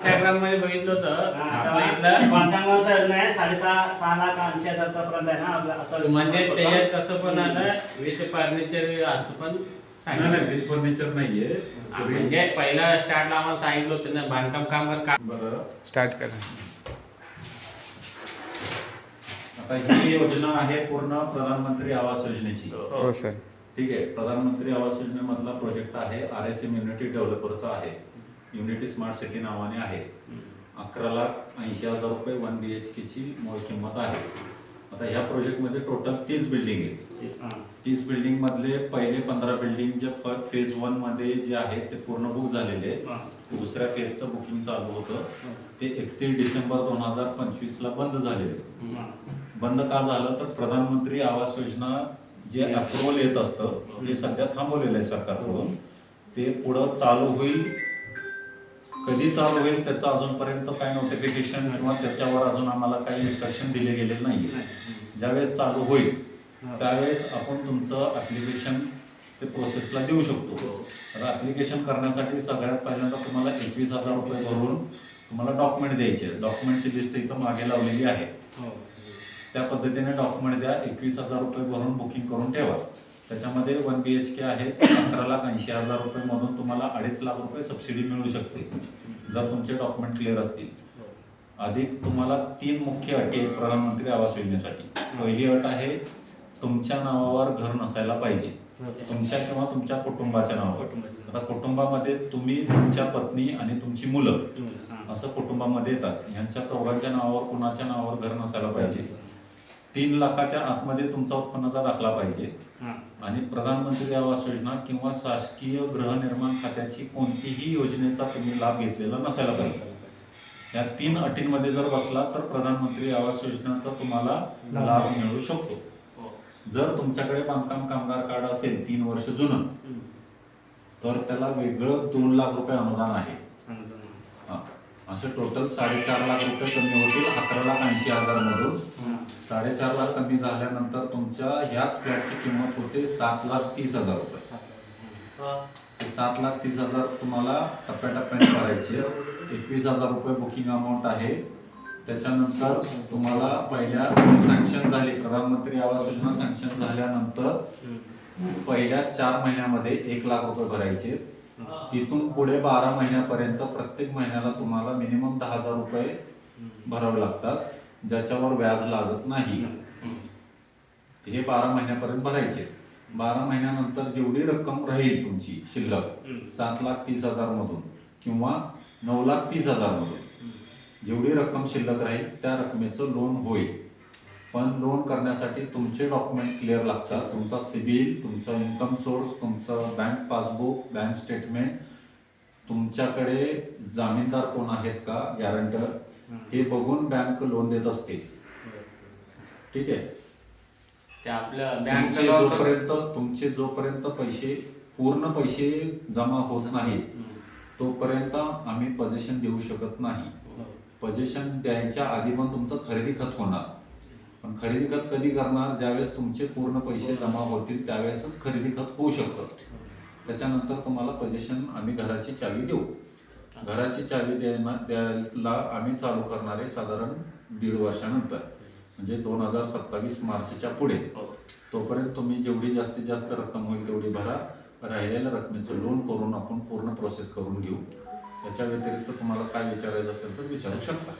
मध्ये बघितलं होतं बांधकामाचं नाही 6.5 लाख 80,000 पर्यंत आहे ना आपलं असं. म्हणजे त्याच्यात कसं पण आलं विथ फर्निचर असं पण नाही विथ फर्निचर नाहीये. म्हणजे पहिला स्टार्टला आम्हाला सांगितलं होतं ना बांधकाम कामगार का बरं, स्टार्ट करा. आता ही योजना आहे पूर्ण प्रधानमंत्री आवास योजनेची. हो सर. ठीक आहे. प्रधानमंत्री आवास योजनेमधला प्रोजेक्ट आहे RSM युनिटी डेव्हलपरचा आहे. युनिटी स्मार्ट सिटी नावाने आहे. 11,80,000 रुपये 1 BHK ची मूळ किंमत आहे. आता ह्या प्रोजेक्टमध्ये टोटल 30 बिल्डिंग आहेत. 30 बिल्डिंग मधले पहिले 15 बिल्डिंग जे फेज 1 मध्ये जे आहेत ते पूर्ण बुक झालेले आहेत. दुसऱ्या फेजचं बुकिंग चालू होतं ते 31 डिसेंबर 2025 ला बंद झालेले. बंद का झालं तर प्रधानमंत्री आवास योजना जे अप्रुव्हल येत असतं ते सध्या थांबवलेलं आहे सरकारकडून. ते पुढं चालू होईल, कधी चालू होईल त्याचं अजूनपर्यंत काय नोटिफिकेशन किंवा त्याच्यावर अजून आम्हाला काही इन्स्ट्रक्शन दिले गेले नाही. ज्यावेळेस चालू होईल त्यावेळेस आपण तुमचं ऍप्लिकेशन ते प्रोसेसला देऊ शकतो. तर ऍप्लिकेशन करण्यासाठी सगळ्यात पहिल्यांदा तुम्हाला 21,000 रुपये भरून तुम्हाला डॉक्युमेंट द्यायचे. डॉक्युमेंटची लिस्ट इथं मागे लावलेली आहे. त्या पद्धतीने डॉक्युमेंट द्या. 21,000 रुपये भरून बुकिंग करून ठेवा. त्याच्यामध्ये 1 BHK आहे. 11,80,000 रुपये मधून तुम्हाला 2.5 लाख रुपये सबसिडी मिळू शकते जर तुमचे डॉक्युमेंट क्लिअर असतील. अधिक तुम्हाला 3 मुख्य अटी आहेत प्रधानमंत्री आवास योजनेसाठी. पहिली अट आहे तुमच्या नावावर घर नसायला पाहिजे, तुमच्या किंवा तुमच्या कुटुंबाच्या नावावर. आता कुटुंबामध्ये तुम्ही, तुमच्या पत्नी आणि तुमची मुलं असं कुटुंबामध्ये येतात. ह्यांच्या चौघांच्या नावावर कुणाच्या नावावर घर नसायला पाहिजे. 3 लाखाच्या आतमध्ये तुमचा उत्पन्नाचा दाखला पाहिजे आणि प्रधानमंत्री आवास योजना किंवा शासकीय गृहनिर्माण खात्याची कोणतीही योजनेचा तुम्ही लाभ घेतलेला नसायला पाहिजे. या 3 अटींमध्ये जर बसला तर प्रधानमंत्री आवास योजनेचा तुम्हाला लाभ मिळू शकतो. जर तुमच्याकडे बांधकाम कामगार कार्ड असेल 3 वर्ष जुनं तर त्याला वेगळं 2 लाख रुपये अनुदान आहे. असे टोटल 4.5 लाख रुपये कमी होतील 11,80,000 मधून. 4.5 लाख कमी झाल्यानंतर तुमच्या ह्याच फ्लॅटची किंमत होते 7,30,000 रुपये. 7,30,000 तुम्हाला टप्प्याटप्प्याने भरायचे. 21,000 रुपये बुकिंग अमाऊंट आहे. त्याच्यानंतर तुम्हाला पहिल्या सँक्शन झाली प्रधानमंत्री आवास योजना सँक्शन झाल्यानंतर पहिल्या 4 महिन्यामध्ये 1 लाख रुपये भरायचे. तिथून पुढे 12 महिन्यापर्यंत प्रत्येक महिन्याला तुम्हाला मिनिमम 10,000 रुपये भरावे लागतात, ज्याच्यावर व्याज लागत नाही. हे 12 महिन्यापर्यंत भरायचे. 12 महिन्यानंतर जेवढी रक्कम राहील तुमची शिल्लक 7,30,000 मधून किंवा 9,30,000 मधून जेवढी रक्कम शिल्लक राहील त्या रकमेचं लोन होईल. पण लोन करण्यासाठी तुमचे डॉक्युमेंट क्लिअर लागतात. तुमचा सिबिल, तुमचा इन्कम सोर्स, तुमचं बँक पासबुक, बँक स्टेटमेंट, तुमच्याकडे जामीनदार कोण आहेत का, गॅरंटर, हे बघून बँक लोन देत असते. ठीक आहे. तुमचे जोपर्यंत पूर्ण पैसे जमा होत नाहीत तोपर्यंत आम्ही पोझिशन देऊ शकत नाही. पोझिशन द्यायच्या आधी पण तुमचं खरेदी खत होणार. पण खरेदी खत कधी करणार? ज्यावेळेस तुमचे पूर्ण पैसे जमा होतील त्यावेळेसच खरेदी खत होऊ शकतं. त्याच्यानंतर तुम्हाला पोझिशन आम्ही घराची चावी देऊ. घराची चावी द्यायला आम्ही चालू करणार आहे साधारण 1.5 वर्षानंतर, म्हणजे 2027 मार्चच्या पुढे. तोपर्यंत तुम्ही जेवढी जास्तीत जास्त रक्कम होईल तेवढी भरा. राहिलेल्या रकमेचं लोन करून आपण पूर्ण प्रोसेस करून घेऊ. त्याच्या व्यतिरिक्त तुम्हाला काय विचारायचं असेल तर विचारू शकता.